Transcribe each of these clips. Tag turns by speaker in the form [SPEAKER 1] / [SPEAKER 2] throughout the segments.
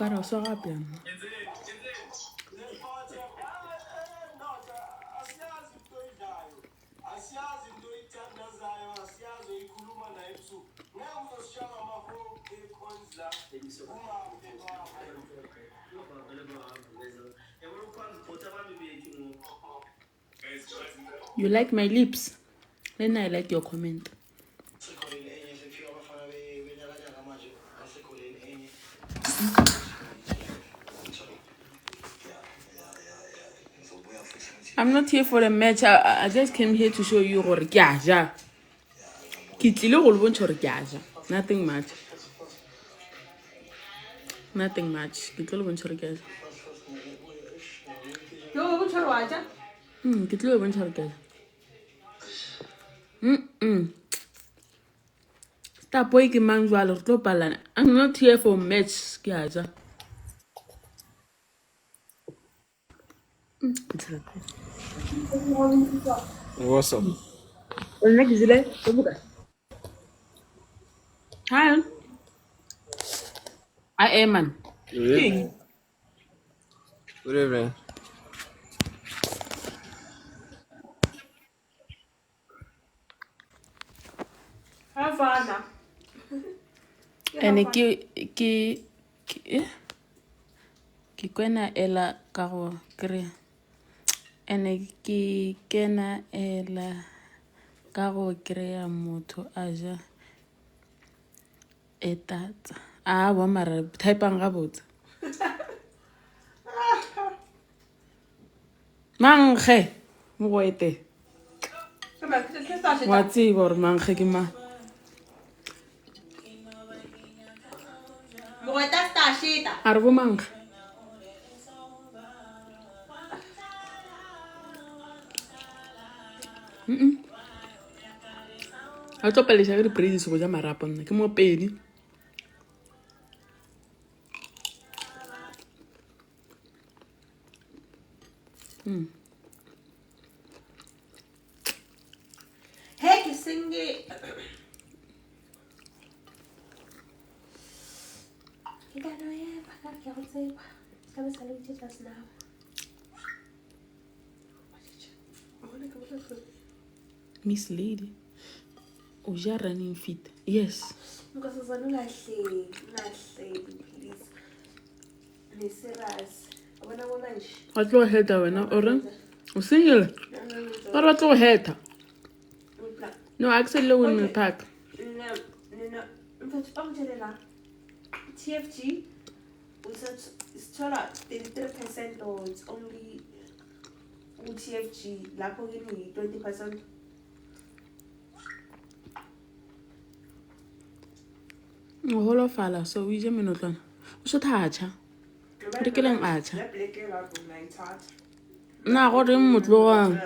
[SPEAKER 1] Cara, so happy. You like my lips? Then I like your comment. I'm not here for a match. I just came here to show you gore ke a ja. Ke tlile go le bontsha gore ke a ja. Nothing much. Nothing much. Ke tlile go bontsha gore ke a ja. Yo, bontsha gore wa ja? Ke tlile go bontsha gore ke a ja. Stop boy ke mang jwalo re tlo palana. I'm not here for a match. Ke a ja.
[SPEAKER 2] What's up?
[SPEAKER 1] Hi. I am man.
[SPEAKER 2] Good evening. Good evening.
[SPEAKER 1] Havana. And ke kwena ela ka go kry ene ke kena ela ka go kry-a motho a ja etatsa a bo mara typang ga botse mangge mo go ete wa tseba gore mangge ke mang a re bo mangge a tlo palesa ke di-praises go ja marapo nna ke mo pedi
[SPEAKER 3] Hey, que singe. Kita no ya, pakar kya ho tseba. Sabe sale uche tlas na.
[SPEAKER 1] Miss Lady o ja running feet yes
[SPEAKER 3] Nkosazana ulahle, please. Ni serious. Abona bona nje.
[SPEAKER 1] wa tlo heta wena ore o single ore wa tlo heta no actually when we pack
[SPEAKER 3] No. Mfethu angitshelela. TFG usithola 33% or it's only TFG lapho kini 20%.
[SPEAKER 1] o holofala so o ije menotlwana o se thatša re ke leng a tšha na go reng motlogong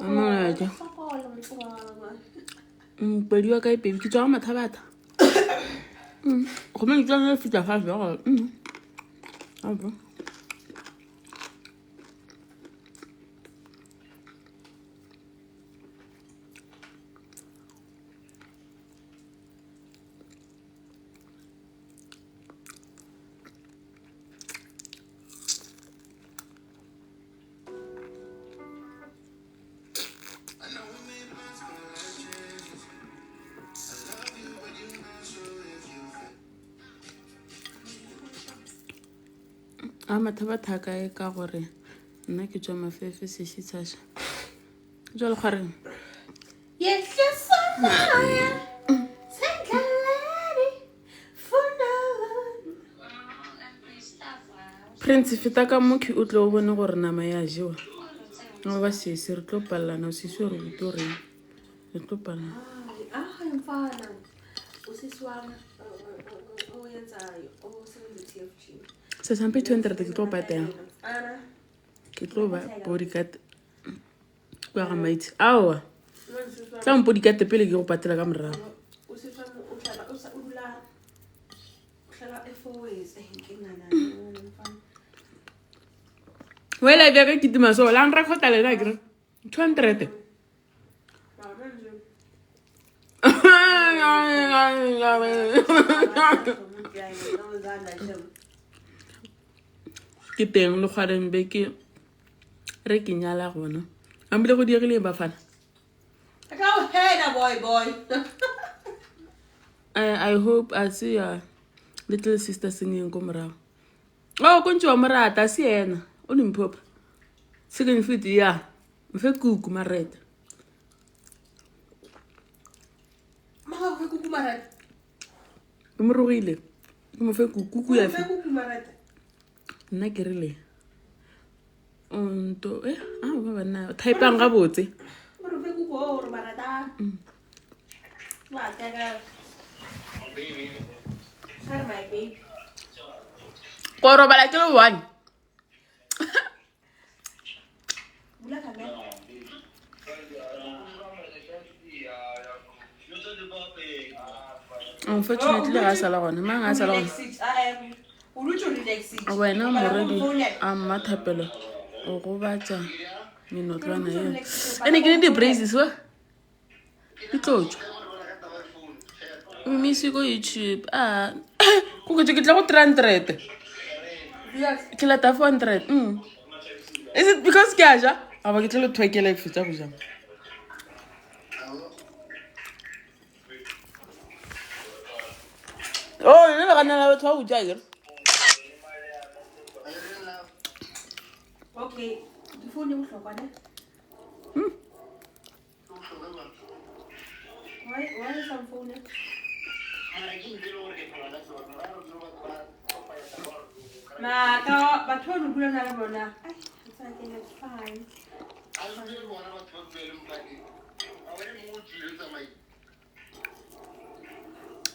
[SPEAKER 1] amalaja pedi wa ka e pebi ke tswa go mathabata go meng tswana le fitla five ya gore abo a mathabata ka e ka gore nna ke tswa mafefe sešitšhaša jwa le kgwareng
[SPEAKER 3] Yehlisa moya, sendlaleni, funa.
[SPEAKER 1] prince feta ka moki o tlo o bone gore nama ya jewa no ba sese re tlo palelana o sese re bute gore re tlo palelana
[SPEAKER 3] Mfana. Usisi wami oyenzayo osebenza TFG.
[SPEAKER 1] se sampe 200 ke tlo patela
[SPEAKER 3] Ana.
[SPEAKER 1] ke tlo ba bodyguard kwa ga maitse aowa tla mo bodyguard pele ke go patela ka morago
[SPEAKER 3] Usisi wami uhlala F4ways enkingana mfana.
[SPEAKER 1] wela bja ka kitima so la nrekota le na kere 200
[SPEAKER 3] Manje.
[SPEAKER 1] ke teng le kgwareng be ke re ke nyala gona ambile go diegile bafana I hope I see your little sister singing ko morago oh kontse wa morata se yena o limpopa second feet ya mfe kuku mareta ke morogile ke mo fe kuku ya fe nna ke rile onto ba bana typeang ga botse ko robala ke le one unfortunately ga sala gona mang ga sala gona wena moredi a mmathapelo o go batsa menotlwana eo ene ke ne di-braces wa di tlotswa o misi ko YouTube ko ke tla go 300 ke lata 400 is it because ke aja aba ke tlo twekela ke fetsa go jang oh ne ba kana la batho ba uja ke
[SPEAKER 3] okay di phone mo hlokwa ne why is some phone ma ka batho ba dula na le bona it's like it's fine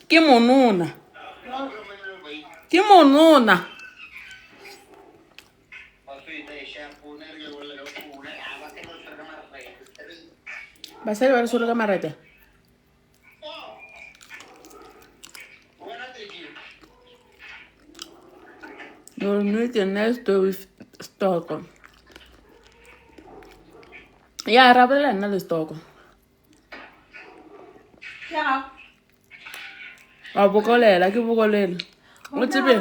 [SPEAKER 1] ke monona basadi ba re solo ka marata you'll meet the next door with stock ya rabela nna le stock
[SPEAKER 3] ya
[SPEAKER 1] a bokolela ke bokolela o tsebe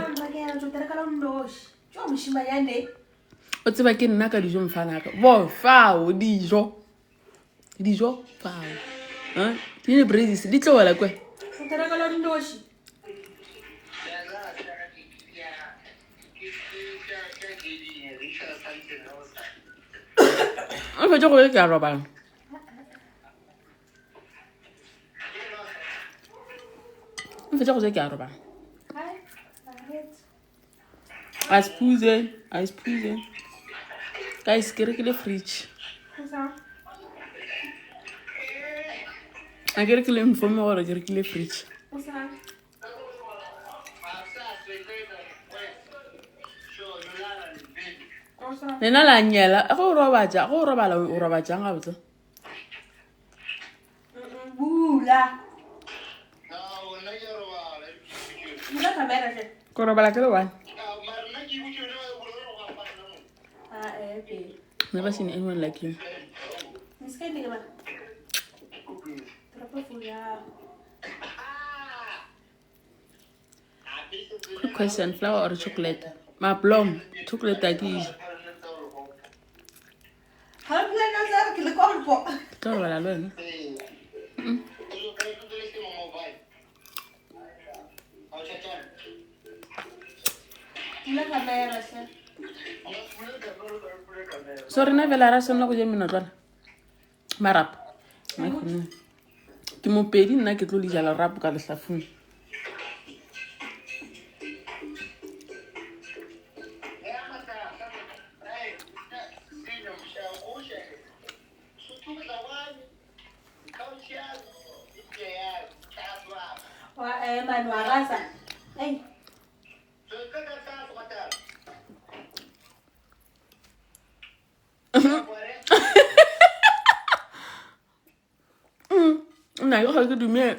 [SPEAKER 1] o tseba ke nna ka dijo mfana ka bo fao dijo fao di braces di tlo wala kwe o fetsa go ke a robala o fetsa go se ke a robala I spuse guys ke rekile fridge a ke rekile informe gore ke rekile fridge nena la nyela go robala o robatjang ga botse
[SPEAKER 3] bula kamera
[SPEAKER 1] ko robala ke le one never seen anyone like you quick question flour or chocolate ma plum chocolate a ke easy tlo robala le wena so rena vela ra sonna go je menotlwana marap ke mopedi nna ke tlo le jala rap ka lehlafung nna ke ga ke dumele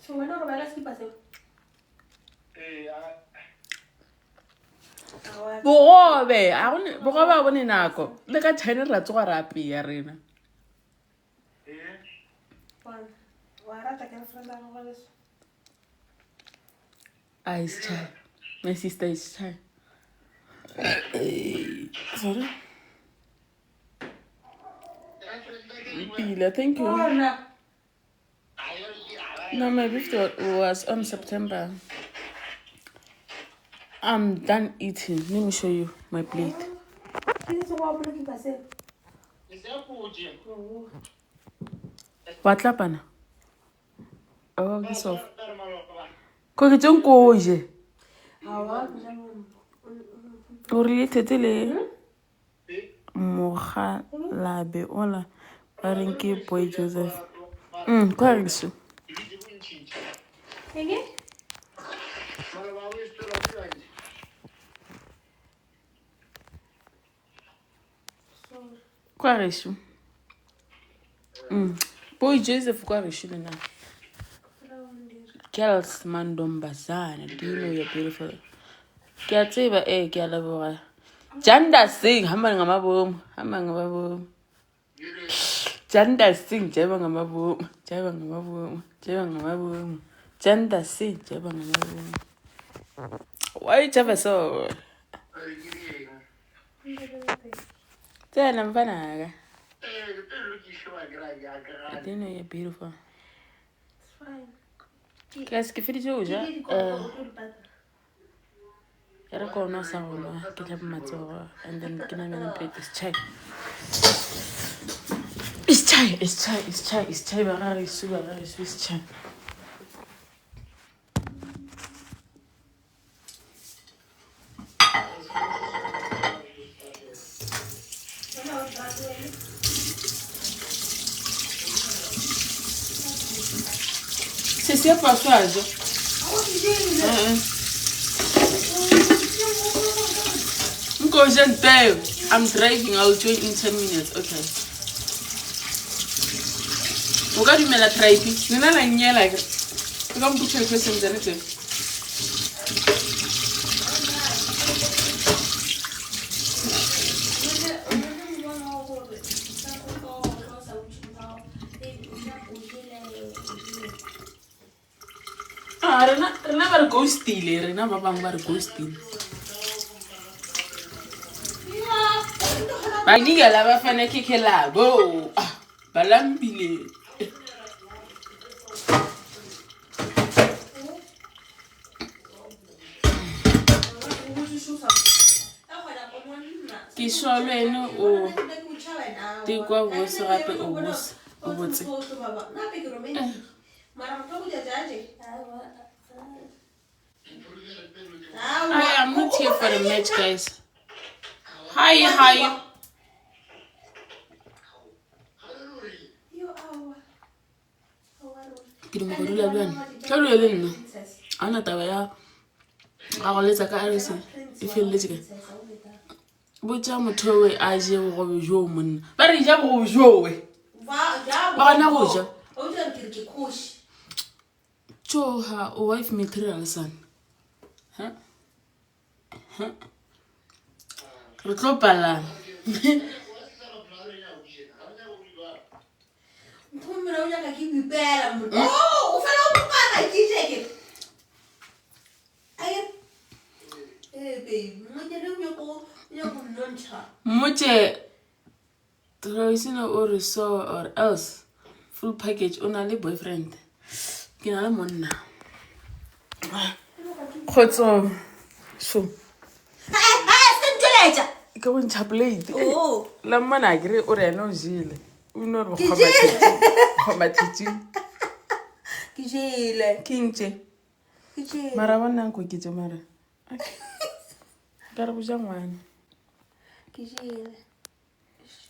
[SPEAKER 3] so when o robala skipa se
[SPEAKER 1] bogobe a bone bogobe a bone nako le ka China ra tsoga ra apea rena Ice chai. My sister is chai. Sorry. Pila, thank you. No, my birthday was on September. I'm done eating. Let me show you my plate. What happened? Oh, it's off. Ko ke tseng ko je. O related le Mogalabe ola ba reng ke Boy Joseph. Kwa re so. Kwa re so. Boy Joseph kwa re so na. Girls Mandombazana, do you know you're beautiful? Ke a tseba ke a leboga. Janda Singh hamba ngamabomu, hamba ngamabomu. Janda Singh jeba ngamabomu, jeba ngamabomu, jeba ngamabomu. Janda Singh jeba ngamabomu. Why jeba so? Tena mfana aga. I didn't know you're beautiful.
[SPEAKER 3] It's fine.
[SPEAKER 1] Guys, que feliz hoje, era com nossa aula, que já me matou, and then que na minha plate is chai. It's chai, it's chai, it's chai, it's chai, barari, it's chai. C'est pas ça. I'm driving, I'll join in 10 minutes. Okay. Oga di mela tripe. Nina la nyela ga. Oga mbuche question zanete. Rena ba re go steal, rena ba bang ba re go steal. Ba diga la ba fana kekela bo. Balambile. Ke sholwene o te kwa go se gape o botse. I'm not here for the match, guys. Hi. Ke mo go dula bjana. Ka lo le nna. Ana taba ya ga go letsa ka RC. E feletse ke. Botsa motho we a je go jo monna. Ba re ja go jo we. Ba na go ja. O ja ke ke khoshi. Jo ha o wife material son. Re tlo pala. Moche Troisino or so or else full package only boyfriend. Kina le monna. Khotso. So. Ke go ntsha plate. Oh. La mana gre o re no jile. O no re go matiti. Ke jile. Kingche. Ke jile. Mara bona go kitse mara. Ka re go ja ngwana. Ke jile.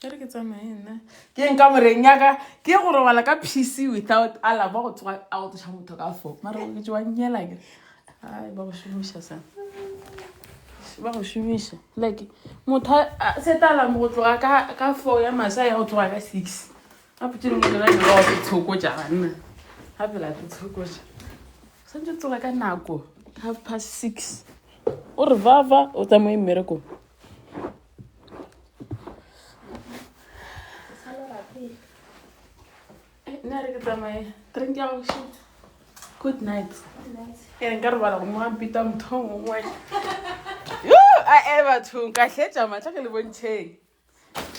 [SPEAKER 1] Ke re ke tsamaye nna. Ke nka moreng yaka ke go robala ka PC without ala ba go tswa out sha motho ka fo. Mara ke tswa nyela ke. Ai ba go shumisha sa. Ba go shumisha. Like motho se tala mo go tloga ka 4 ya masa ya go tloga ka 6. A putile mo le nna go tshoko ja nna. Ha pela tshoko ja. Santse tloga ka nako 6:30. O re vava o tsamaye mmereko. nna re ke tsamaye drink ya go shit good night ene nka re bala go moga mpita motho o mongwe ae bathong ka tletša matlha ke le bontšheng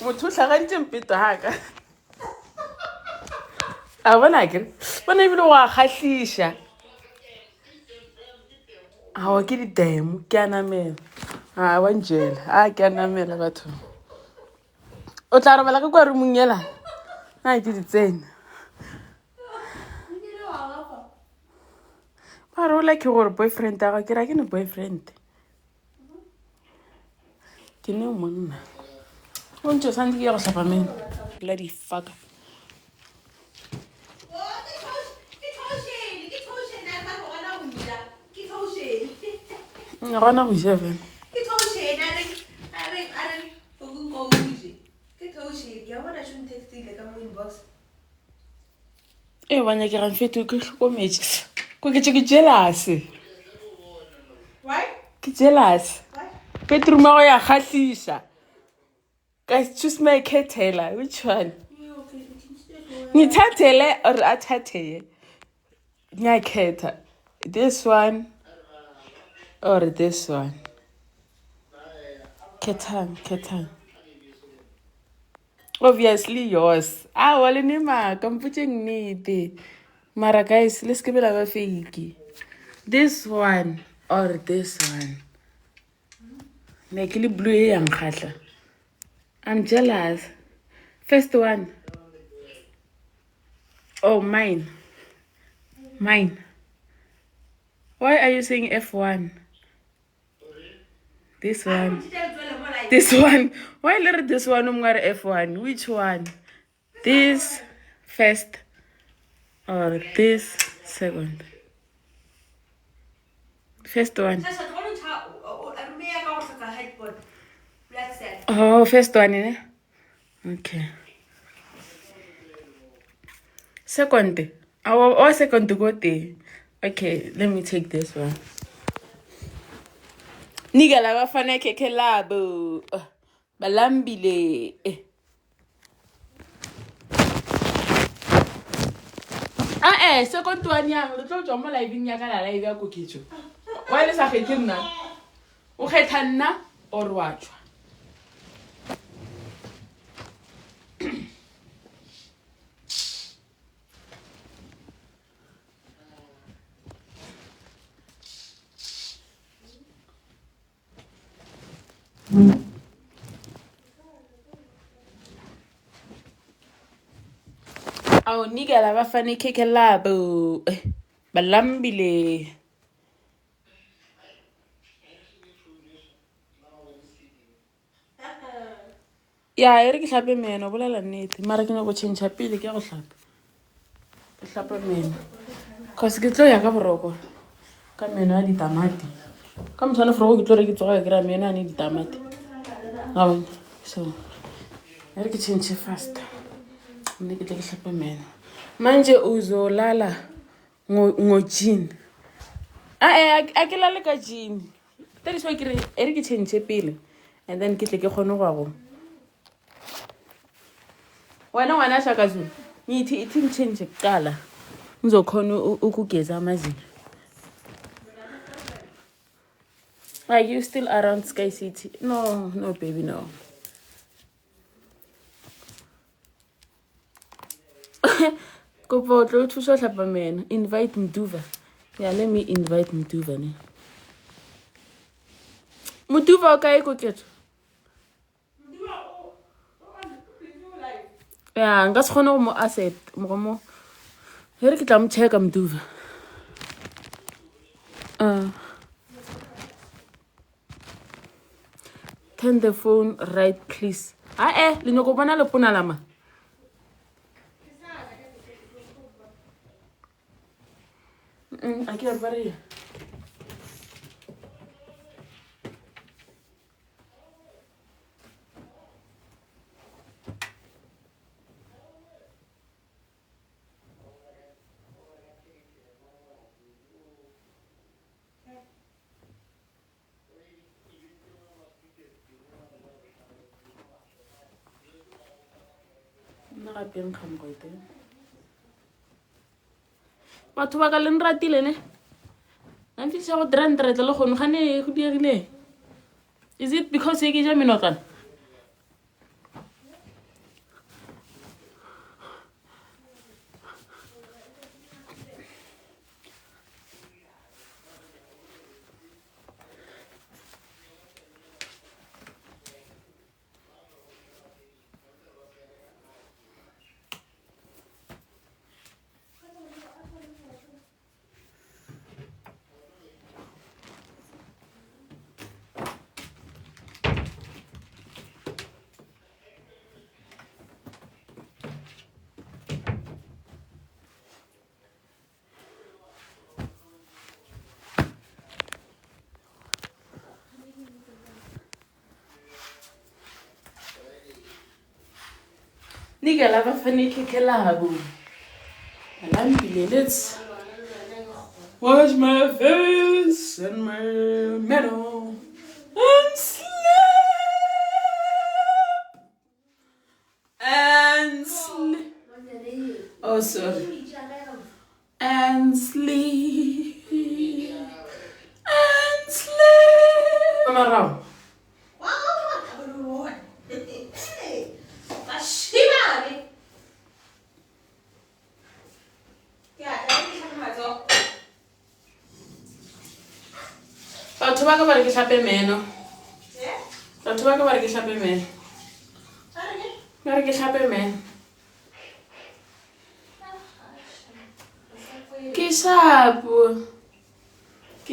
[SPEAKER 1] motho o tlhagantše mpito gaka a bona kere bona ebile go a kgatlhiša ao ke didemo ke a namela a wanjela a ke a namela bathong o tla robala ka kwa rumong ela na ke di tsene ba rola ke gore boyfriend aga ke ra ke ne boyfriend ke ne monna o ntse o santse ke ya go tlhapa meno bloody fucker gona go ja fela e ba nyakegang feto ke tlhokometse ko ke tse ke jealous ke jealous bedroom ya go ya kgatlhiša ka choose my ketela which one ngithathele or athatheye ngiyakhetha this one or this one khethang obviously yours wale ne maka mpotse nnete mara guys le se ke bela ba fake this one or this one ne ke le blue e yang khatla I'm jealous first one oh mine why are you saying F1 this one why let this one F1 which one this first or this second first one oh first one eh? Okay second oh second to go there okay let me take this one Nigga la bafana keke labo balambile second one yang le tlo tswa mo live nya ka la live ya koketso wa le sa kgethe nna o kgetha nna or wa tswa Au nigga la bafana keke labo balambile ya ere ke hlape meno bolela nnete mara ke go change pele ke go hlapa meno cause ke tlo ya ka boroko ka meno ya ditamati ka motshwana foro ke tlo re ke tsoga ke ra meno ya ditamati ga so ere ke change fast nne ke tle ke hlapa meno manje uzolala ngojin a ke lale ka jin that is why ke re ere ke change pele and then ke tle ke kgone go wena ngwana shakazu ngithi ithi ngichange kuqala ngizokhona ukugeza amazinyo are you still around Sky City no baby no kopo tlo thusa hlapa mena invite Mduva yeah let me invite Mduva ne Mduva okay go ketso ya nka se khone go mo accept mo here ke tla mo check Mduva turn the phone right please le no go bona le pona lama aquí barbaria Not a pin come batho ba ka le nratile ne a mfitlha go drandratle le gone gane go diegile. Is it because ke ja menotlana? Nigga lava funny kikelabo. Let's wash my face and my medal and sleep and sleep. Oh, sorry. And sleep and sleep. Come around. Batho ba ka ba re ke hlape meno. Batho ba ka ba re ke hlape meno. Ba re ke hlape meno. Ke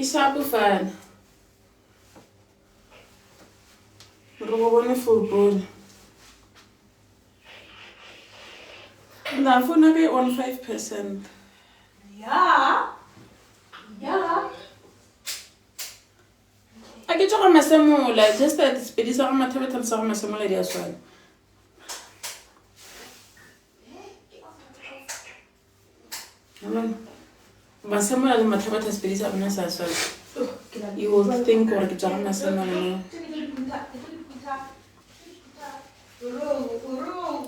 [SPEAKER 1] shapo fana. Re go bone football. Na phone ke on 5%.
[SPEAKER 3] Yeah.
[SPEAKER 1] A ke tsoga masemola just that spedisa ga mathebethele sa go masemola di a swana. Masemola le mathebethele spedisa bona sa swana. You will think gore ke tsoga masemola no.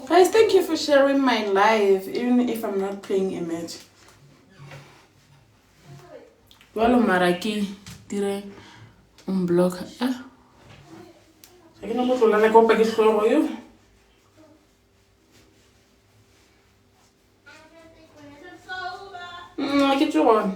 [SPEAKER 1] Guys, thank you for sharing my live even if I'm not playing a match. Walo maraki dire block. Ah. Saya nak buat lain kau pergi sekolah yo. Kita cuba.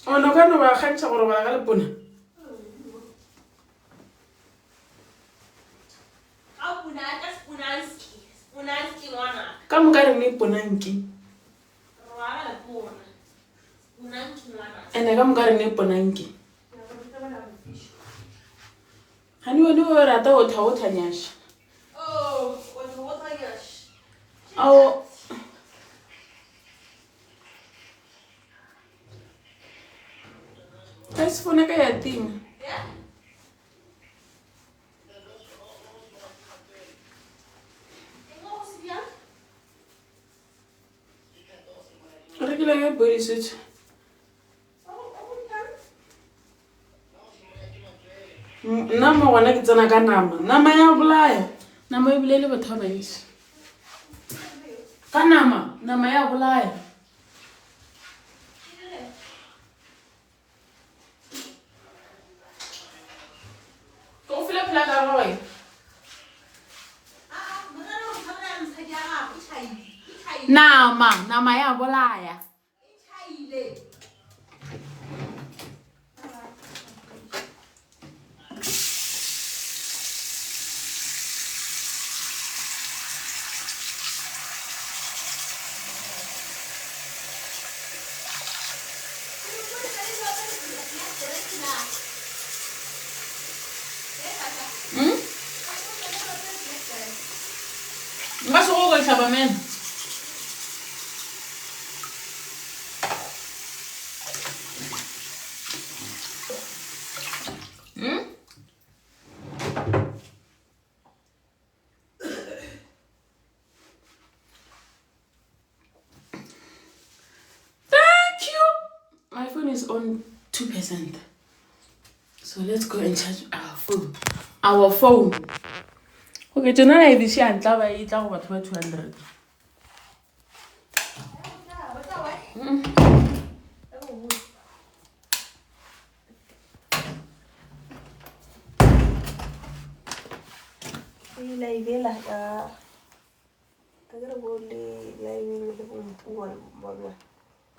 [SPEAKER 1] Oh, no kan ba khantsha gore ba ga lepona. Ka mo ka re ne ponanki. Ene ka mo ka re ne ponanki. Hani wena o rata o thanyasha.
[SPEAKER 3] Oh, o thanyasha.
[SPEAKER 1] Oh. Guys, phone ka ya tima.
[SPEAKER 3] Yeah.
[SPEAKER 1] Re ke la ya body suit. Nama gona ke tsena ka nama ya bolaya nama e bile le batho ba bantsi ka nama ya bolaya go fela pela ka roe nama ya bolaya Nggak suka kok siapa men? is on 2%. So let's go and charge our phone. Our phone. Okay, tonight I see and lava it over 200.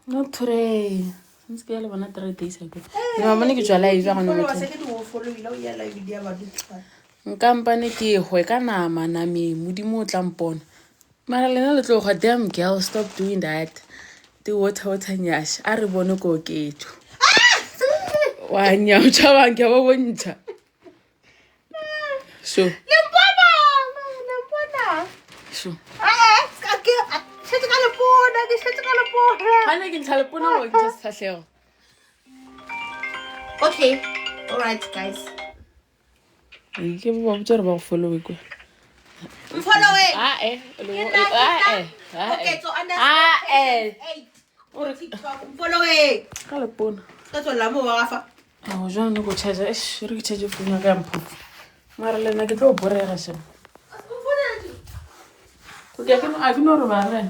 [SPEAKER 1] Not today. Since I have 3 days ago. No, I'm going to live. Company ke hwe ka nama na me modimo o tla mpona. Mara lena le tlo go damn girl, stop doing that. The water nyash. A re bone ko ketho. Wa nya o tshaba ke bo bontsha. So. So.
[SPEAKER 3] Okay, all right, guys.
[SPEAKER 1] Ke bo ba tsore ba go follow ko.
[SPEAKER 3] Follow it.
[SPEAKER 1] Okay,
[SPEAKER 3] so understand. TikTok, follow it.
[SPEAKER 1] Ka le pona.
[SPEAKER 3] That's all I'm over.
[SPEAKER 1] Oh, jana go charge. Re ke charge phone ka mpho. Mara lena ke tlo borega se. Okay, I can no ba re.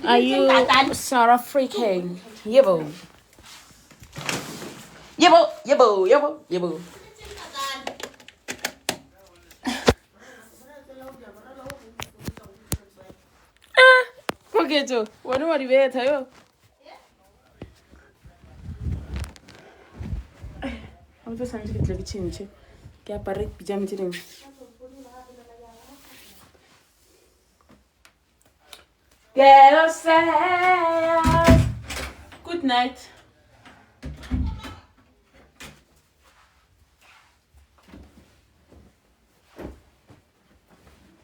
[SPEAKER 1] Are you Sarah freaking? Yebo. Okay, Joe. What do you want to yo? I'm just trying to get like change. Kaya pare pijama chini. Get sad. Good night.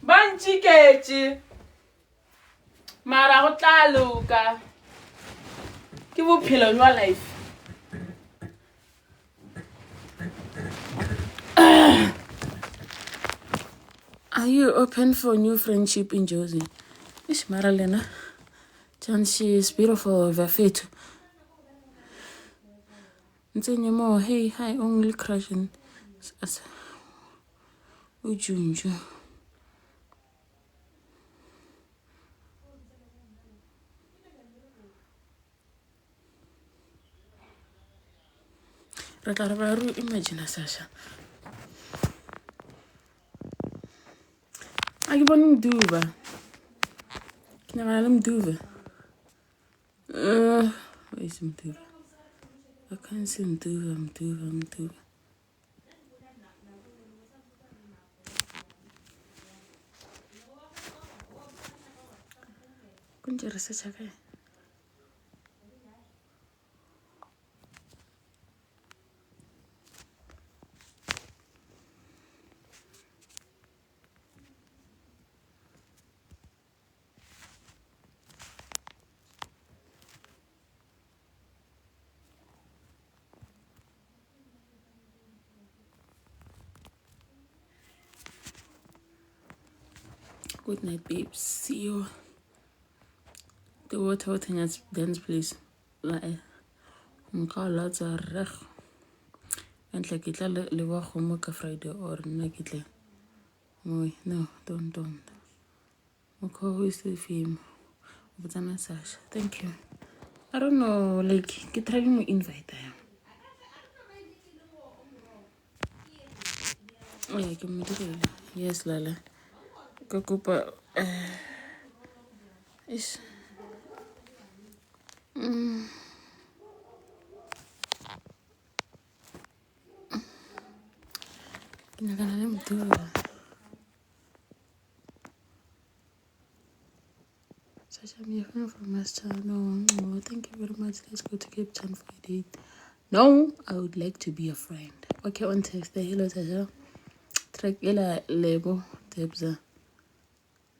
[SPEAKER 1] Banchi kechi. Mara go tla loka. Ke bophelo jwa life. Are you open for new friendship in Josie? Ish Maralena. Chan, she is beautiful, Vafetu. Nsenyemo, hey, hi, only crushing. Ujunju. Ratarabaru, imagine Sasha. I give on Duva. Can I let Duva? Where's him Duva? I can't see him Duva. Couldn't you research a guy? Good night, babes. See you. The water dance, please. Nka lots of reg. And like it le wa go ka Friday or nna ke tle. No, don't. Okay, who is the film? Botana Sasha. Thank you. I don't know, like, ke trying to invite her. Oh, yeah, ke mo direla. Yes, Lala. Ka kopa is Kinagana le motho. Sasha, I'm a fan from Master. No, thank you very much. Let's go to Cape Town for a date. No, I would like to be a friend. Okay, on text. Hello, Sasha. Track ela lebo Debza.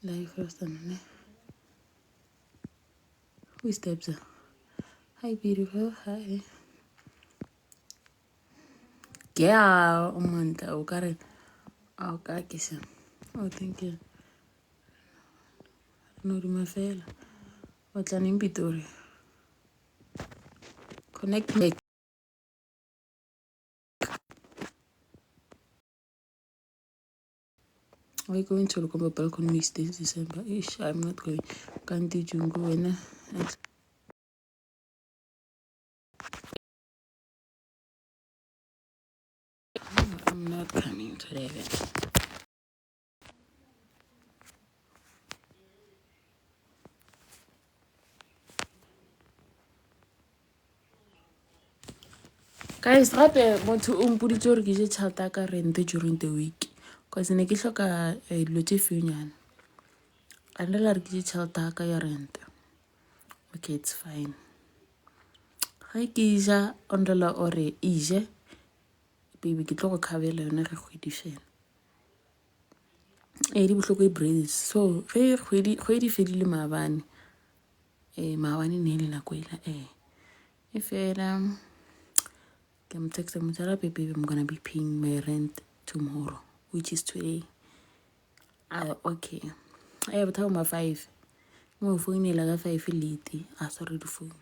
[SPEAKER 1] Live first and who is Debza? Hi, beautiful. Hi. Yeah, Omanta, Okare. Okay, Oh, thank you. No dumafela. O tla neng Pitori. Connect me. Are you going to look at balcony mix this December? Ish, I'm not going. Can't do Jungo and I'm not coming to the event. Guys, gape motho o mpoditse gore ke je tšhelete ka rent during the week because ne ke hloka dilo tše feunyana a ndela re ke je tšhelete ka ya rent. Okay, it's fine. Ga ke ja ondela ore ije baby ke tlo go khabela yona ge kgwedi fela. Di bohloko braids. So ge kgwedi fedile maabane maabane ne le nako ela e fela ke mo text mo tsara baby I'm gonna be paying my rent tomorrow which is today. Okay. I have time 5. Mo phone la ga 5 late. Sorry the phone.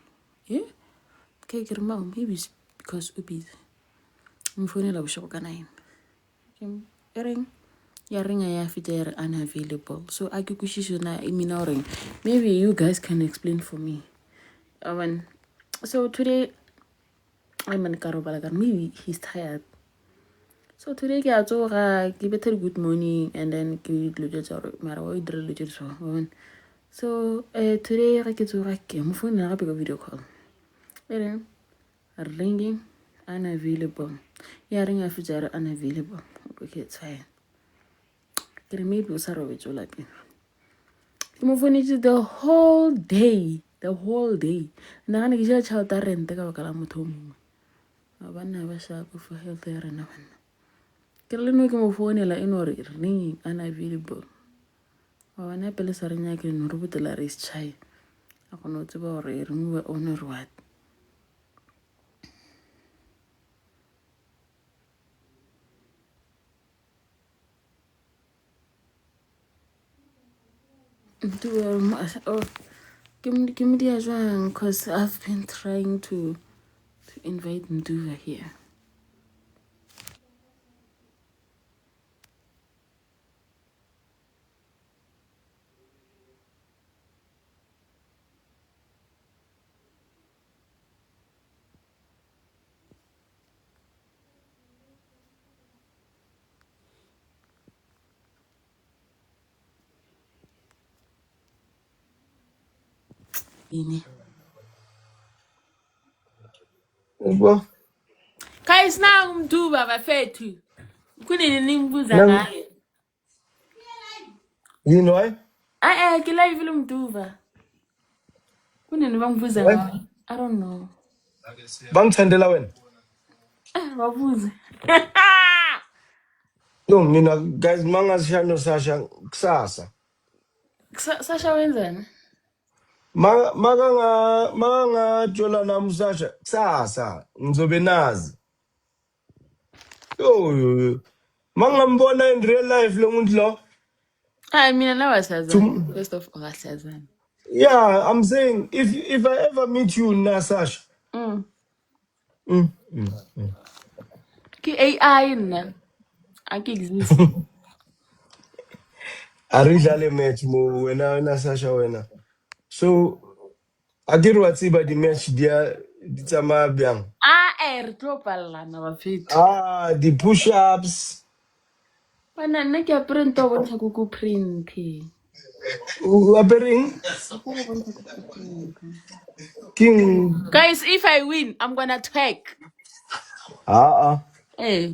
[SPEAKER 1] Yeah. Okay, ke re mom maybe it's because we busy. Mo phone la bosho ka 9. Ring. Ya ringa ya fita ya unavailable. So I ke kushisho na imina ring. Maybe you guys can explain for me. So today I'm in Karobala. Maybe he's tired. So today ke a tsoga ke better good morning and then ke lojetse gore mara wa idira lojetse so. So today ga ke tsoga ke mo phone na gape ka video call. Then ringing unavailable. Ya ringa fita unavailable. Okay, it's fine. Maybe was a like mo phone the whole day. Na ga ke ja child rent ka baka la motho mongwe. Abana ba sha go for health ya rena bana. Ke le no ke mo phone la eno re ring unavailable. Abana pele sa renya ke no re botela re chai. A go no tseba gore re move on or what. Give me the ajang because I've been trying to invite Nduva here.
[SPEAKER 2] Well,
[SPEAKER 1] Guys, now Nduva bafethu. Kunini nimbuza
[SPEAKER 2] now,
[SPEAKER 1] ngayo.
[SPEAKER 2] you know why?
[SPEAKER 1] Ke live le Nduva. Kunini bangibuza
[SPEAKER 2] Why?
[SPEAKER 1] ngayo. I don't know.
[SPEAKER 2] Bang Tandela when?
[SPEAKER 1] Babuza.
[SPEAKER 2] No, guys, Manga Shano Sasha Ksasa.
[SPEAKER 1] Sasha wenzani?
[SPEAKER 2] Manga Jola Namusasha Ksasa. Nzobenazi. Yo. Manga mbona in real life lo muntu lo.
[SPEAKER 1] Mina nawasazana. First of all, asazana.
[SPEAKER 2] Yeah, I'm saying if I ever meet you na Sasha.
[SPEAKER 1] Mm.
[SPEAKER 2] Mm, mm.
[SPEAKER 1] Ki AI na. Aki exist.
[SPEAKER 2] Aridlale match mo wena Sasha wena. So akere wa tsiba di match dia di tsamaya byang.
[SPEAKER 1] Re tlo pallana bafethu.
[SPEAKER 2] The push-ups.
[SPEAKER 1] Bana nna ke apere nto bontsha kuku print.
[SPEAKER 2] Apering King.
[SPEAKER 1] Guys, if I win, I'm gonna twerk. Eh.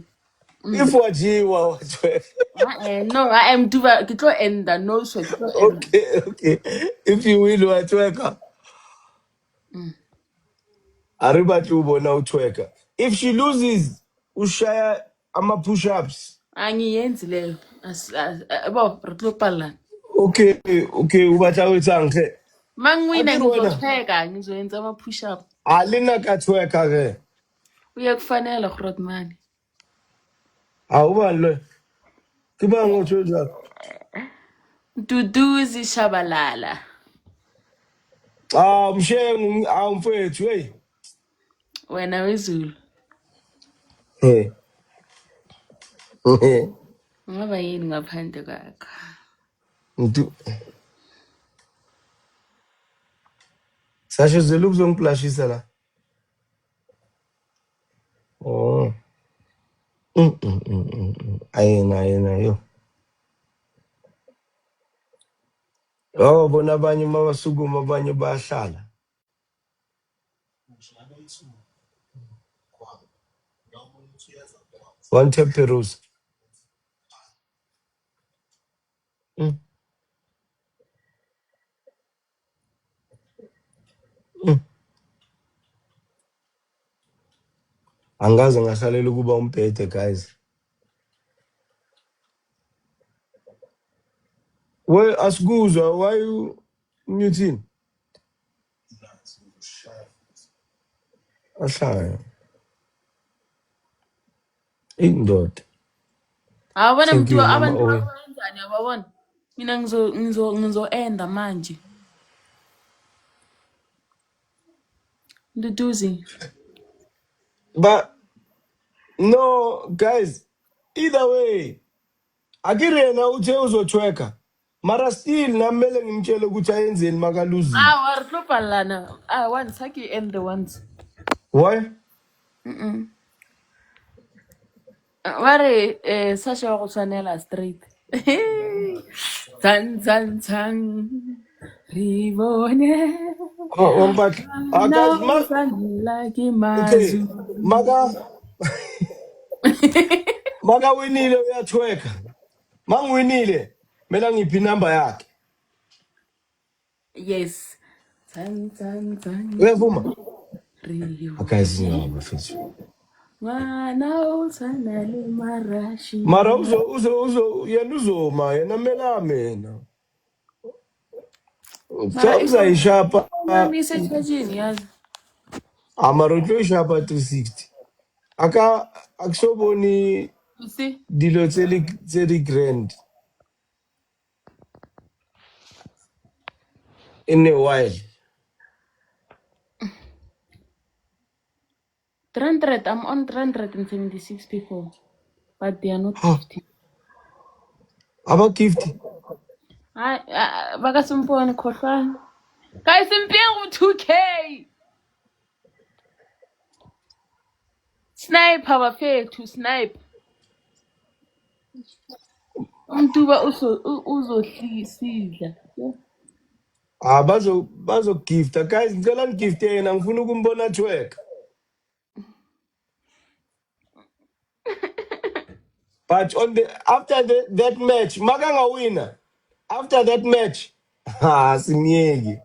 [SPEAKER 2] If wajiwa wachwe.
[SPEAKER 1] No, I am Duva. Ke tlo enda no so ke tlo enda.
[SPEAKER 2] Okay. If you win wachweka. Ariba tu bona uchweka. If she loses, ushaya ama push-ups.
[SPEAKER 1] Angiyenzi leyo. Bo, re tlo pallana.
[SPEAKER 2] Okay, ubatla wetsange.
[SPEAKER 1] Mangwina
[SPEAKER 2] Akere wena.
[SPEAKER 1] ngizotwerka, ngizoyenza ama push up.
[SPEAKER 2] Alina katweka ke.
[SPEAKER 1] Uyakufanele Grootman.
[SPEAKER 2] Awuba lo. Kiba ngotsho njalo.
[SPEAKER 1] Duduzi Shabalala.
[SPEAKER 2] Mshengu mfethu hey.
[SPEAKER 1] Wena wezulu.
[SPEAKER 2] Hey.
[SPEAKER 1] Ngaba yini ngaphandle kwakho?
[SPEAKER 2] Ntu. Sasha zelo kuzongiplashisa la. Oh. Ayena yo. Oh, bona abanye mabasukuma abanye bayahlala. One tap Perus. Angaze ngahlalela ukuba umphethe guys. Well, asikuzwa why you muting? Ahlaya. Indoda.
[SPEAKER 1] Awubona
[SPEAKER 2] Thank
[SPEAKER 1] mntu
[SPEAKER 2] you mama
[SPEAKER 1] abantu
[SPEAKER 2] Owen.
[SPEAKER 1] abenzani yababona? Mina ngizo-enda manje. Duduzi.
[SPEAKER 2] But no, guys, either way, akirena uthe uzothweka. Mara still namele ngimtshele ukuthi ayenzeni makaluzile.
[SPEAKER 1] Warhlupha lana. Once haki end the ones.
[SPEAKER 2] Why?
[SPEAKER 1] Ware Sasha wa go tshwanela straight. Tsan. Ribone.
[SPEAKER 2] Oh, but guys,
[SPEAKER 1] Now sanila ki
[SPEAKER 2] okay,
[SPEAKER 1] mazu.
[SPEAKER 2] maga winile uyathweka. Mangiwinile, mina ngiphi inamba yakhe.
[SPEAKER 1] Yes. Tsan.
[SPEAKER 2] Uyavuma?
[SPEAKER 1] Ribone.
[SPEAKER 2] Guys, ngiyaba mfethu.
[SPEAKER 1] Mwana usanale marashi.
[SPEAKER 2] Mara yena uzoma yena mela mina.
[SPEAKER 1] Mara
[SPEAKER 2] Uzayishapa.
[SPEAKER 1] nami isechajini yazi.
[SPEAKER 2] Amara uyoyishapa 360. Akusoboni
[SPEAKER 1] You see?
[SPEAKER 2] dilo tseli grand in a while.
[SPEAKER 1] 300, I'm on 376 people. But they are not 50.
[SPEAKER 2] Aba gift.
[SPEAKER 1] Baka simpone khohlwana. Guys, impingu 2K. Sniper bafethu, snipe. Umntuba uzohlisidla.
[SPEAKER 2] Bazo gifta. Guys, ngicela ngigift yena ngifuna ukumbona thweka. But after that match, Maganga winner. After that match, simyeki.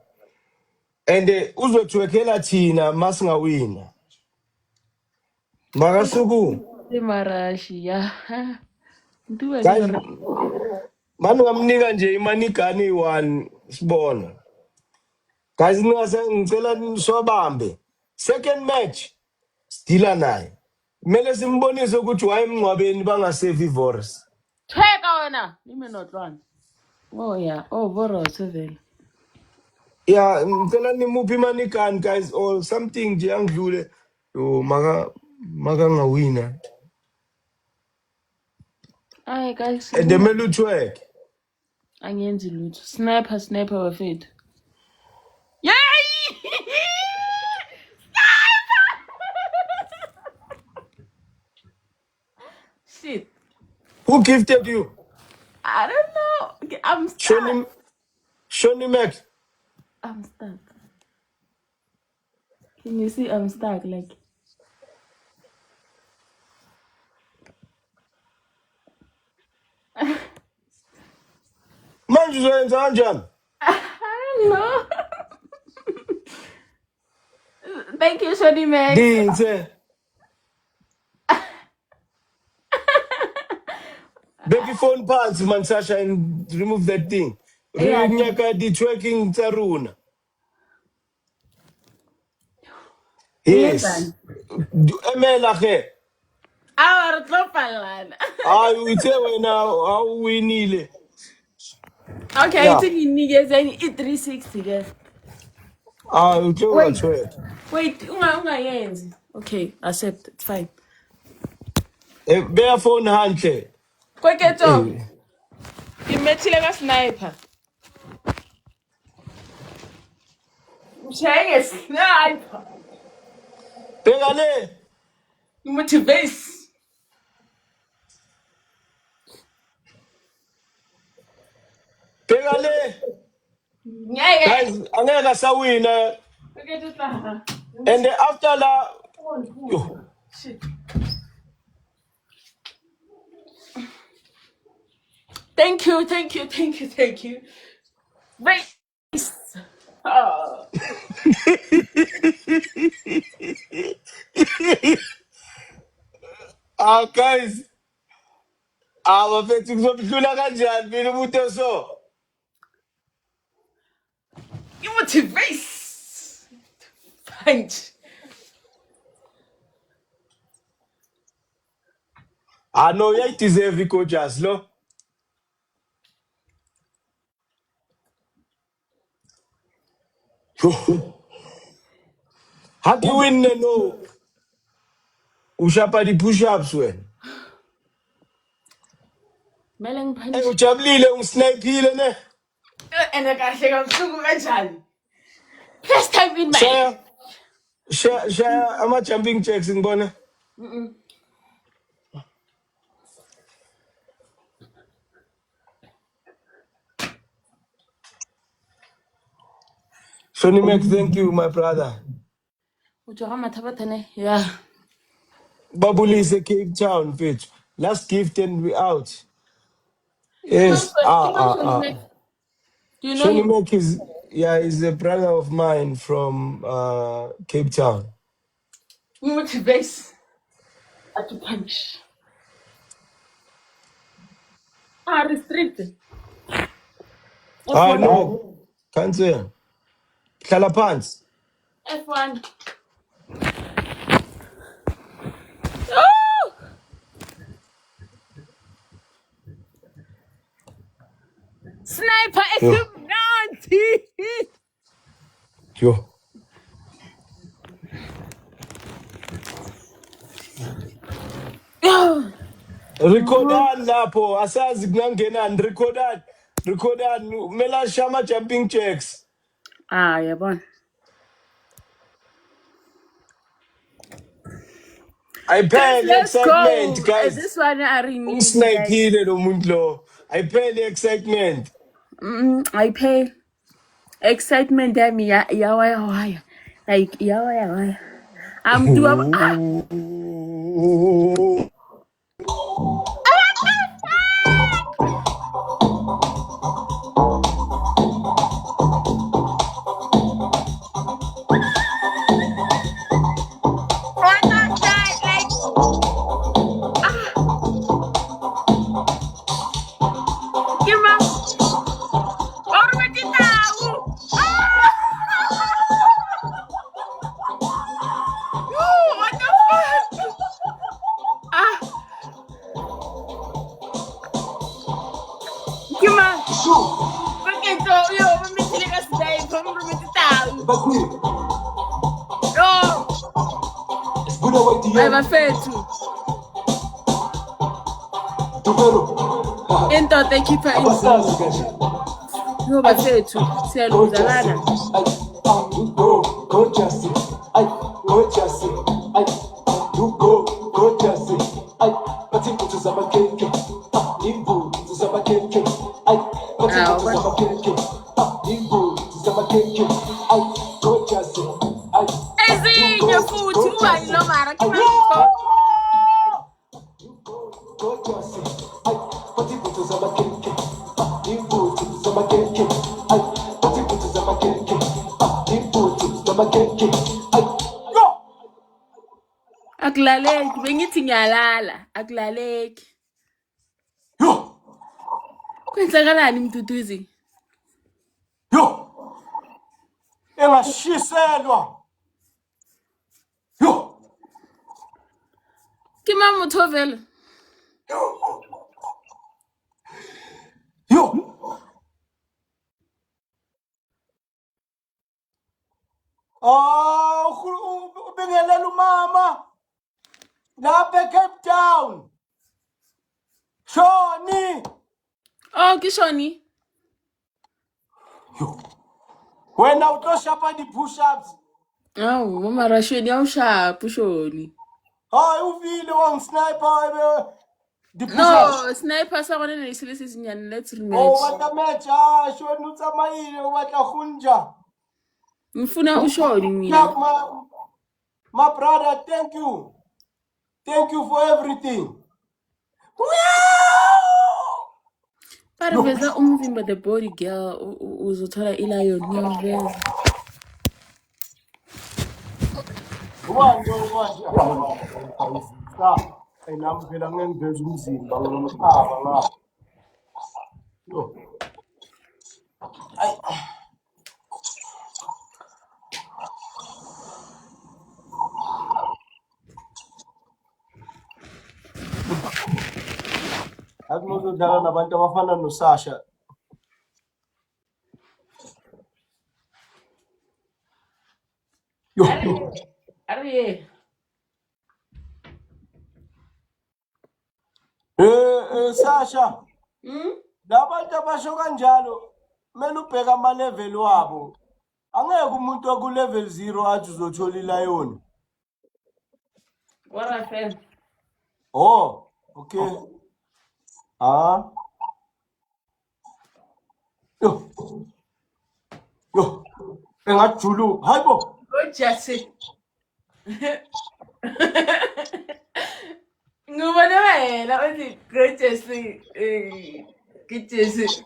[SPEAKER 2] And uzothwekela thina masinga winner. Makasuku.
[SPEAKER 1] Marashi ya. Mntuba
[SPEAKER 2] Guys,
[SPEAKER 1] zingara.
[SPEAKER 2] manu ngamnika nje imanikani one sibona. Guys, ngicela sobambe. Second match, stila naye. Kumele simbonise ukuthi wayemngcwabeni bangasave ivorce.
[SPEAKER 1] Theka wena, nime notlwana. Oh yeah, Voros vele.
[SPEAKER 2] Yeah, ngicela nimuphi imanikani guys or something nje angidlule. Yo maka ngawina.
[SPEAKER 1] Ay guys,
[SPEAKER 2] And demele uthweke.
[SPEAKER 1] angenzi lutho. Sniper bafethu. Yay! Shit.
[SPEAKER 2] Who gifted you?
[SPEAKER 1] I don't know. I'm stuck.
[SPEAKER 2] Shoni Max.
[SPEAKER 1] I'm stuck. Can you see I'm stuck? Like,
[SPEAKER 2] Manje uzoyenza kanjani?
[SPEAKER 1] I don't know. Thank you, Shoni Max.
[SPEAKER 2] Dinse. Baby phone phansi man Sasha and remove that thing.
[SPEAKER 1] Yeah.
[SPEAKER 2] Nyaka di twerking tsaruna. Yes. Emela ke.
[SPEAKER 1] Our tropalana.
[SPEAKER 2] Hayi uthe wena awuwinile.
[SPEAKER 1] Okay,
[SPEAKER 2] Yeah.
[SPEAKER 1] it's in Nigerian 360 there.
[SPEAKER 2] Utlo
[SPEAKER 1] Wait,
[SPEAKER 2] ungatshwela.
[SPEAKER 1] wait, ungayenzi. Okay, accept. It's fine.
[SPEAKER 2] Beya phone handle.
[SPEAKER 1] Kweketso,
[SPEAKER 2] Eh.
[SPEAKER 1] ngimethile ka-sniper. Ngishaya nge-sniper.
[SPEAKER 2] Bheka le.
[SPEAKER 1] Motivate.
[SPEAKER 2] Bheka le.
[SPEAKER 1] Ngeke.
[SPEAKER 2] Guys, angeke sawina.
[SPEAKER 1] Kweketso tla.
[SPEAKER 2] And after la yo.
[SPEAKER 1] Shit. Thank you, thank you, thank you, thank you. Wait. Oh.
[SPEAKER 2] Guys. Bafethu kuzobuhlula kanjani mina umuntu so?
[SPEAKER 1] You motivate. Punch.
[SPEAKER 2] No, you deserve gorgeous, lo. How do you win no? Ushapa di push-ups wena.
[SPEAKER 1] Melang
[SPEAKER 2] Hey,
[SPEAKER 1] punch.
[SPEAKER 2] ujabulile ungisnayphile ne?
[SPEAKER 1] And I got kabuhlungu kanjani. First time in my
[SPEAKER 2] Share ama-jumping jacks ngibona. Shoni Mac, thank you, my brother.
[SPEAKER 1] Ujoga mathabathane. Yeah.
[SPEAKER 2] Babulise Cape Town, bitch. Last gift and we out.
[SPEAKER 1] Kim
[SPEAKER 2] Yes.
[SPEAKER 1] Shoni. Do you know
[SPEAKER 2] Shoni
[SPEAKER 1] him?
[SPEAKER 2] Mac is a brother of mine from Cape Town.
[SPEAKER 1] You motivate. At to punch. Restricted. F1.
[SPEAKER 2] No, can't say. Hlala phansi.
[SPEAKER 1] F1. Oh! Sniper
[SPEAKER 2] Yo,
[SPEAKER 1] esimnandi.
[SPEAKER 2] yo. Recordani lapho, asazi kunangenani, recordani, kumele shama jumping jacks.
[SPEAKER 1] Yabona. Guys,
[SPEAKER 2] Ayiphele
[SPEAKER 1] let's
[SPEAKER 2] excitement,
[SPEAKER 1] go.
[SPEAKER 2] guys.
[SPEAKER 1] This one I renewed, guys.
[SPEAKER 2] Ungisnayphile lo muntu lo. Ayiphele excitement.
[SPEAKER 1] I pay excitement yami yawaya. Like yawaya. I'm doing. Bafethu indoda ekhipha imvumo yo bafethu siyaluzalana ezinye futhi ungayinomara akulaleki bengithi ngiyalala akulaleki kwenzakalani mduduzi
[SPEAKER 2] Yo! Engashiselwa. Yo!
[SPEAKER 1] ke mamotho vele
[SPEAKER 2] Yo! Ubingelela umama lapha eCape Town. Shoni.
[SPEAKER 1] Oh, ke Shoni.
[SPEAKER 2] Wena utoshapa di-push-ups.
[SPEAKER 1] Awu, mara Shoni awushaphi Shoni.
[SPEAKER 2] Hayi uvile wangisniper di-push-ups.
[SPEAKER 1] No, sniper sa gone ne se le se senyane, let's
[SPEAKER 2] Oh,
[SPEAKER 1] rematch.
[SPEAKER 2] batla match. Shoni o tsamaile o batla gunja.
[SPEAKER 1] Ngifuna uShoni mina.
[SPEAKER 2] Yeah, my brother, thank you. Thank you for everything.
[SPEAKER 1] Pariveza umzimba the body girl uzothola ilion ngiyaveza.
[SPEAKER 2] Nami phela ngengiveza umzimba nginomhlaba ngapha. Yo. Ay. Akunozodlala nabantu abafana noSasha. Yo.
[SPEAKER 1] Are
[SPEAKER 2] Sasha. Labantu abasho kanjalo kumele ubheke ama-level wabo. Angeke umuntu oku-level 0 athi uzothola ilayoni.
[SPEAKER 1] What a fan.
[SPEAKER 2] Oh, okay. Yo. Yo. Engajulu. Hayibo.
[SPEAKER 1] Jesse. Ngubona wena uthi Jesse. Jesse.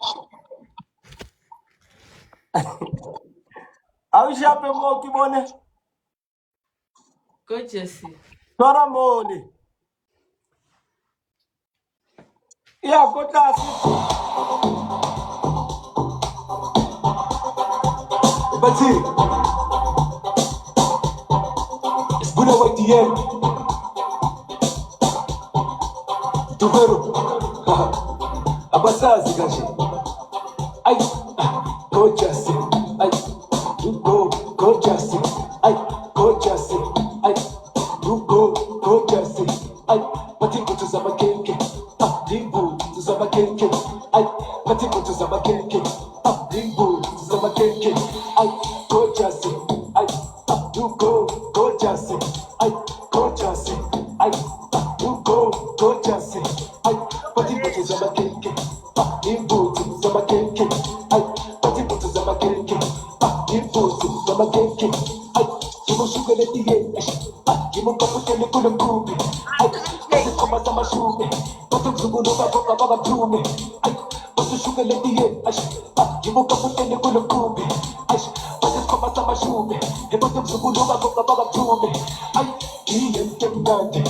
[SPEAKER 2] Awushape mo kibone.
[SPEAKER 1] Jesse.
[SPEAKER 2] Tora mole. Yeah, go class. But it's good away the end. Tuvero. Abasazi kaje. Ay, go Jesse. Ay, you go Jesse. Ay, go Jesse. Ay, you go Jesse. Ay, matiko tuzama kenke. Limbu tuzama kenke. Ay, matiko tuzama kenke. Limbu tuzama kenke. Ay, go Jesse. Ay, you go Jesse. Ay, go Jesse. Ay, you go Jesse. Ay, matiko tuzama kenke. Limbu tuzama kenke. Ay, matiko tuzama kenke. Limbu tuzama kenke. Ay, kimushuka letiye. Ay, kimukaputele kule mkubi. Ay, kasi kama sama shume. Batu mzungulu baba baba plume. Ay, batu shuka letiye. Ay, kimukaputele kule mkubi. Ay, batu kama sama shume. Batu mzungulu baba baba plume. Ay, ilente mnande.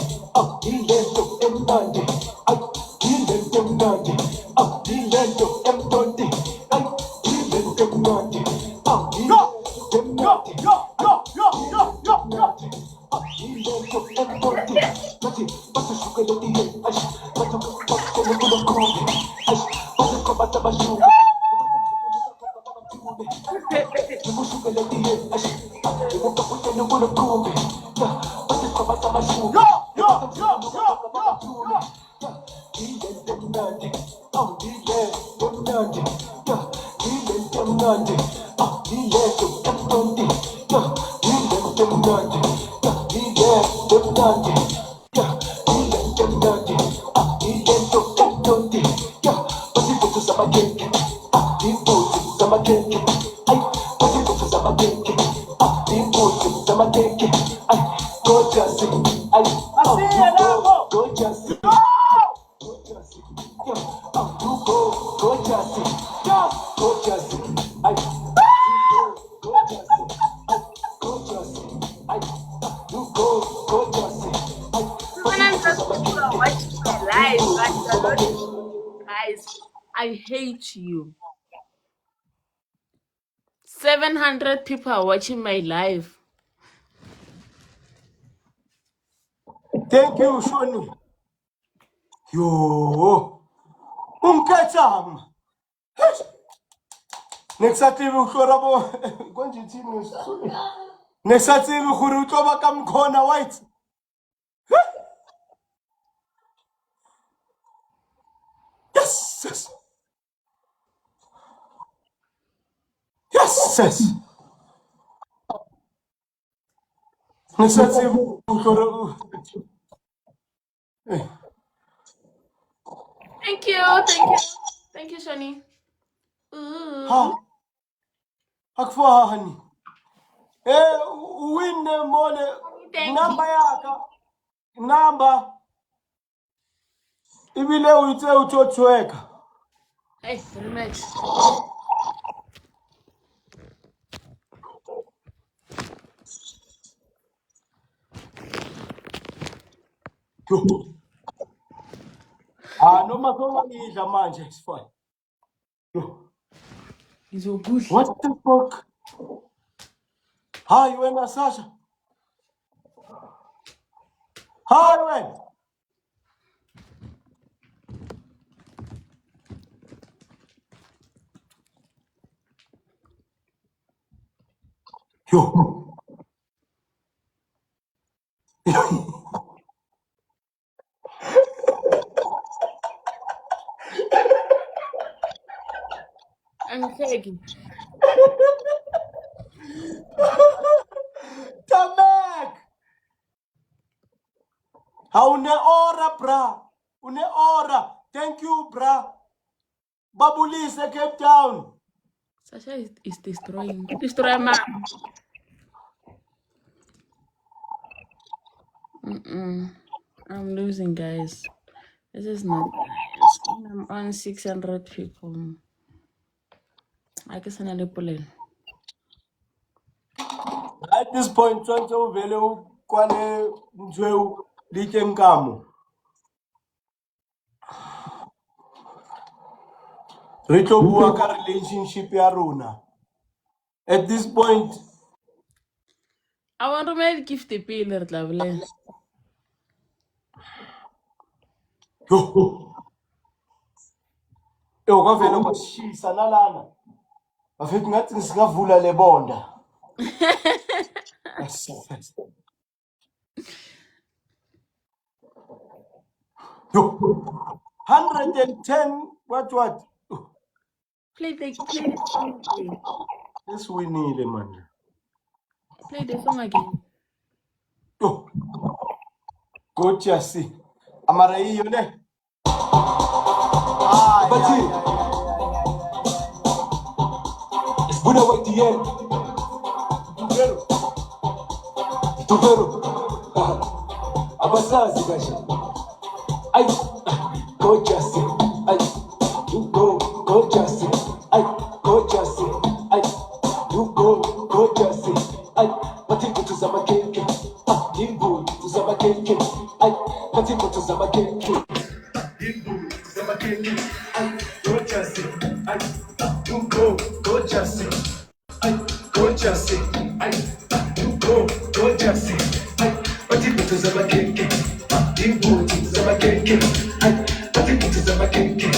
[SPEAKER 2] Ilento emnande. Ay, ilente mnande. Ilento emnande. Ay, ilente mnande. Ilente mnande.
[SPEAKER 1] Guys, I hate you. 700 people are watching my live.
[SPEAKER 2] Thank you, Shoni. Yo. Umkacham. Next time we go rabo. Konje team. Nesatsebe gore o tlo ba ka mkhona white. Yes, yes. Yes, yes. Nesatsebe gore
[SPEAKER 1] Thank you. Thank you, Shani.
[SPEAKER 2] ha akufani. Win mole number yaka. Number ibile uitse utothweka.
[SPEAKER 1] Hey, rematch.
[SPEAKER 2] Noma songidla manje sifana.
[SPEAKER 1] He's good.
[SPEAKER 2] What the fuck? Hi wena Sasha. Hi wena. Yo.
[SPEAKER 1] I'm taking.
[SPEAKER 2] Tamek. Une ora bra. Une ora. Thank you bra. Babulise Cape Town.
[SPEAKER 1] Sasha is destroying. Destroy man. I'm losing, guys. This is not nice. I'm on 600 people. I guess I'm a little.
[SPEAKER 2] At this point, Tonto Velo Kwane Njeu Likenkamo. Rito Buaka relationship yaruna. At this point,
[SPEAKER 1] I want to make gift the pillar level.
[SPEAKER 2] yo kwavela kwashisa nalana. Bafika ngathi ngisingavula le bonda. Yo, 110 what?
[SPEAKER 1] Play the song again.
[SPEAKER 2] This we need man.
[SPEAKER 1] Play the song again.
[SPEAKER 2] Yo. Gocha si. Amara hiyo ne. Bati. Buna waitien. Tuvero. Abasazi gasha. Ay, gocha si. Ay, you go, gocha si. Ay, gocha si. Ay, you go, gocha si. Ay, matiko tuzama keke. Imbu tuzama keke. Ay, matiko tuzama keke. Imbu tuzama keke. Ay, gocha si. Ay, you go, gocha si. Ay, gocha si. Ay, you go, gocha si. Ay, matiko tuzama keke. Imbu tuzama keke. Ay, matiko tuzama keke.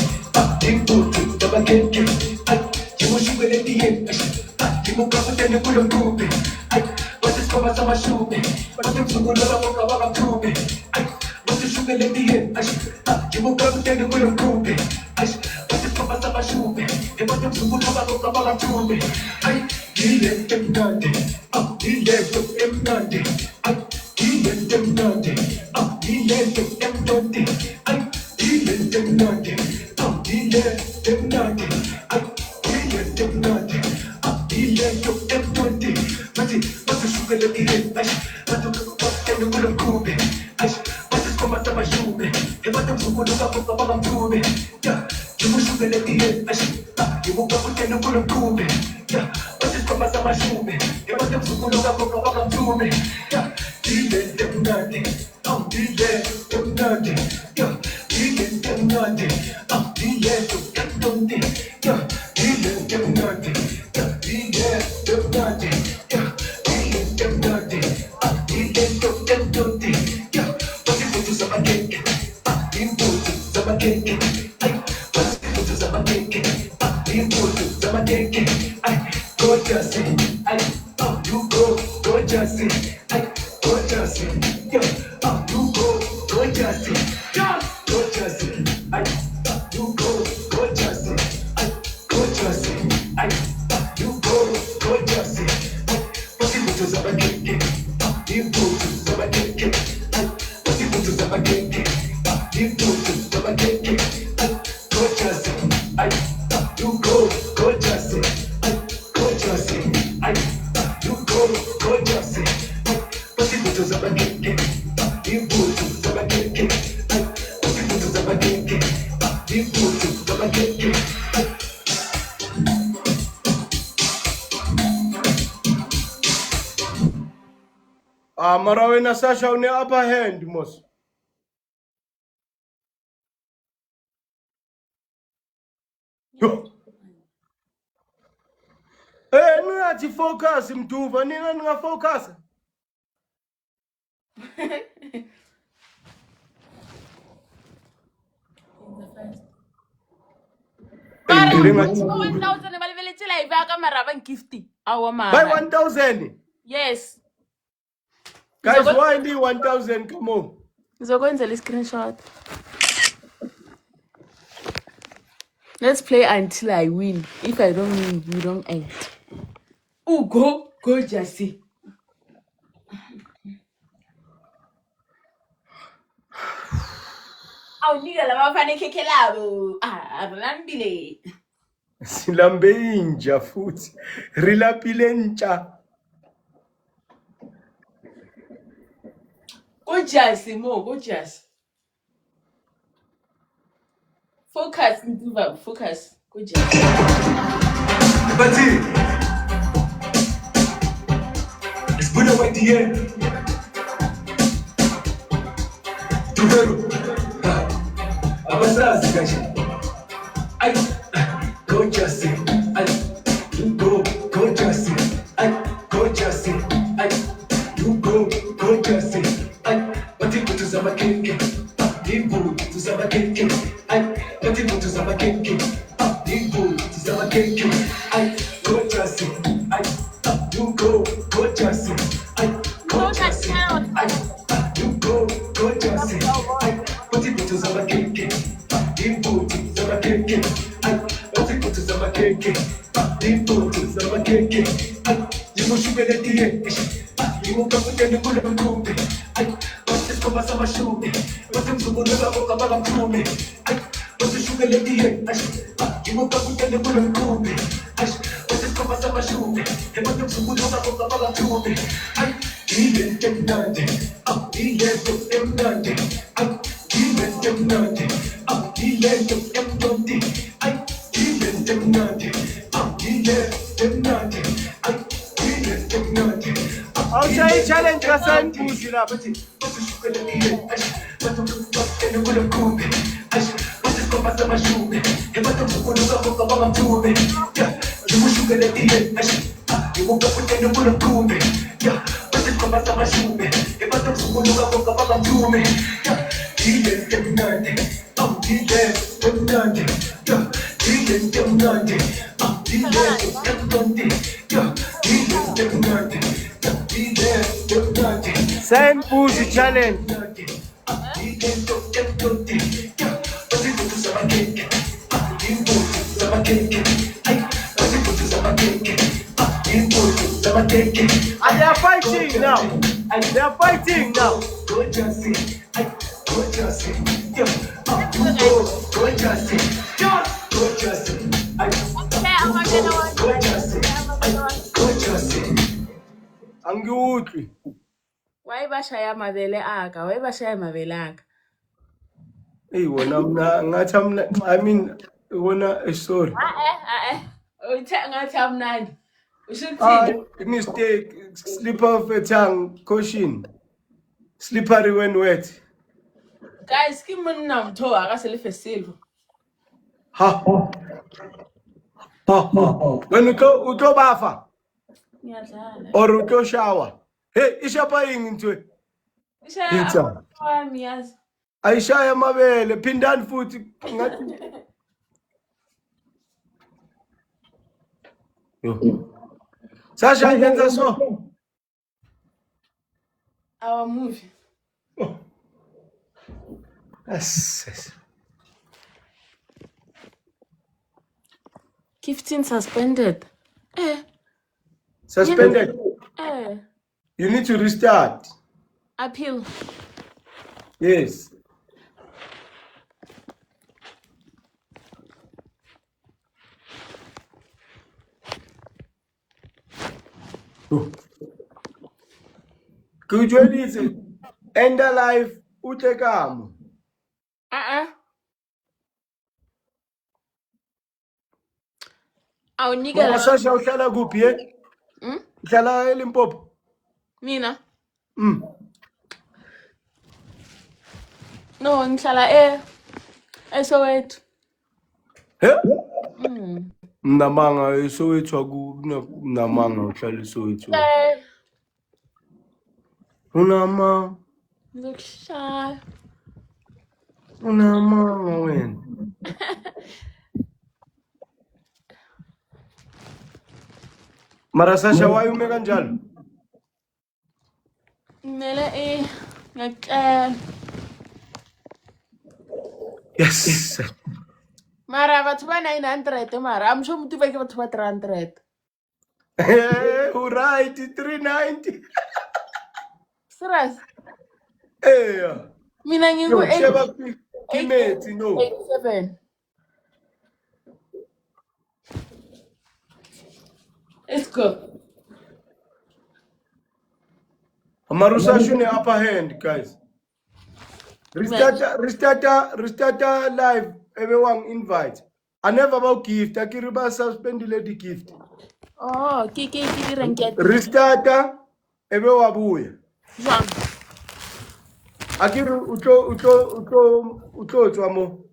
[SPEAKER 2] Imbu tuzama keke. Ay, chimushubele diye. Chimukaputene kulo kupe. Ay, koma sama shume, watu msungulala moka waka kume. Watu shubele diye, jimuka mtende kuyo kume. Watu koma sama shume, watu msungulala moka waka kume. Ile temnande, ile temnande, ile temnande, ile temnande, ile temnande, ile temnande, ile temnande, ile temnande. What's the sugar that you hit? What the fuck can you put a coupe? What is come out of my shoe? If I don't put up a bottom to me, yeah, you must sugar that you hit. You will go with a put a coupe. Yeah, what is come out of my shoe? If I don't put up a bottom to me, yeah, delay them nothing. Delay them nothing. Yeah, delay them nothing. Delay them nothing. Yeah, delay them nothing. Yeah, delay them nothing. Gorgeous, gorgeous. Ay, you go, gorgeous. Possible zaba keke. You go zaba keke. Possible zaba keke. You go zaba keke. Gorgeous. Ay, you go, gorgeous. Ay, gorgeous. Ay, you go, gorgeous. Possible zaba keke. You go zaba keke. Possible zaba keke. You go zaba keke. Mara wena Sasha une upper hand mos. Yo. Ningathi focus mduva nina ningafocus.
[SPEAKER 1] Mara,
[SPEAKER 2] Ngiringathi
[SPEAKER 1] 1,000 balivele live aka mara bangifti. Awa
[SPEAKER 2] by
[SPEAKER 1] mara.
[SPEAKER 2] 1,000.
[SPEAKER 1] Yes.
[SPEAKER 2] Guys, why need 1,000? Come on.
[SPEAKER 1] Ngizokwenzela i-screenshot. Let's play until I win. If I don't win, we don't end. Go, Jesse. Awunika labafana ikhekhe labo. Abalambile.
[SPEAKER 2] Silambe inja futhi. Rilapile ntsha.
[SPEAKER 1] Go Jesse mo, go Jesse. Focus, Nduva, focus. Go Jesse.
[SPEAKER 2] Bati. It's good away the end. Tuvero. Abasazi kaje. Ay, gorgeous. Ay, you go, gorgeous. Ay, gorgeous. Ay, you go, gorgeous. Ay, bati kutu zama keke. Dibu tu zama keke. Ay, bati kutu zama keke. Dibu tu zama keke. Ay, gorgeous. Ay, you go, gorgeous. Ay, gorgeous. Ay, you go, gorgeous. Ay, bati kutu zama keke. Dibu tu zama keke. Ay, bati kutu zama keke. Dibu tu zama keke. Ay, you should be you come with the good of movie. I was just come as a shoe. But I'm so good about movie. I was a sugar lady. You will come with the good of movie. I was just come as a shoe. And what I'm so good about movie. I even get nothing. Up the end of M90. Up even get nothing. Up the end of M20. I even get nothing. Up the end of M90. I even get nothing. I'll say challenge ka san pusi la bati bati shukele niye ash bati bati ene kule kumbe ash bati skopa sama shumbe e bati mukulu ka boka baba mtume ya yumu shukele niye ash yumu kapu ene kule kumbe ya bati skopa sama shumbe e bati mukulu ka boka baba mtume ya diye temnande diye temnande ya diye temnande diye temnande ya diye temnande. Same pussy challenge. And they are fighting now. They are fighting now. Angiwutli.
[SPEAKER 1] Why bashaya mabele aka? Why bashaya mabele aka?
[SPEAKER 2] Hey, wona mna ngathi amna I mean wona sorry.
[SPEAKER 1] Ngathi amnandi. Ushuthini?
[SPEAKER 2] Mistake slip of a tongue caution. Slippery when wet.
[SPEAKER 1] Guys, ke monna mtho aka se le feselo.
[SPEAKER 2] Ha. When you go bafa
[SPEAKER 1] Ngiyadlala.
[SPEAKER 2] or you go shower. Hey, ishapa yini ntwe?
[SPEAKER 1] Ishaya wami yazi.
[SPEAKER 2] Ayishaya mabele phindani futhi ngathi. Yo. Sasha yenza so.
[SPEAKER 1] Our movie.
[SPEAKER 2] Yes.
[SPEAKER 1] Gifting suspended.
[SPEAKER 2] Suspended.
[SPEAKER 1] Eh.
[SPEAKER 2] You need to restart.
[SPEAKER 1] Appeal.
[SPEAKER 2] Yes. Could you end the life? Utekamo.
[SPEAKER 1] Awunikela.
[SPEAKER 2] Sasha uhlala kuphi eh? Uhlala eLimpopo?
[SPEAKER 1] Mina. No, ngihlala eSoweto.
[SPEAKER 2] He? Mnamanga eSoweto Mnamanga uhlala eSoweto. Unama.
[SPEAKER 1] Ngizokushaya.
[SPEAKER 2] Unamanga wena. Mara Sasha wayume kanjalo?
[SPEAKER 1] Kumele ngiyacela.
[SPEAKER 2] Yes.
[SPEAKER 1] Mara batho ba 900 mara I'm sure mutu ba ke batho ba 300.
[SPEAKER 2] Right, 390.
[SPEAKER 1] Serious?
[SPEAKER 2] Yeah.
[SPEAKER 1] Mina ngiku
[SPEAKER 2] Sheba kimethi no.
[SPEAKER 1] 87. Let's go.
[SPEAKER 2] Amarusa shune upper hand, guys. Restart live. Everyone invite. I never about gift. I can suspend the gift.
[SPEAKER 1] Oh, kiki ranket.
[SPEAKER 2] Restart. Everyone buya.
[SPEAKER 1] Jam.
[SPEAKER 2] Akiru uto twamo.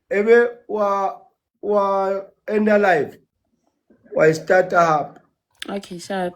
[SPEAKER 2] Ebe wa end live. Wa start up.
[SPEAKER 1] Okay, sharp.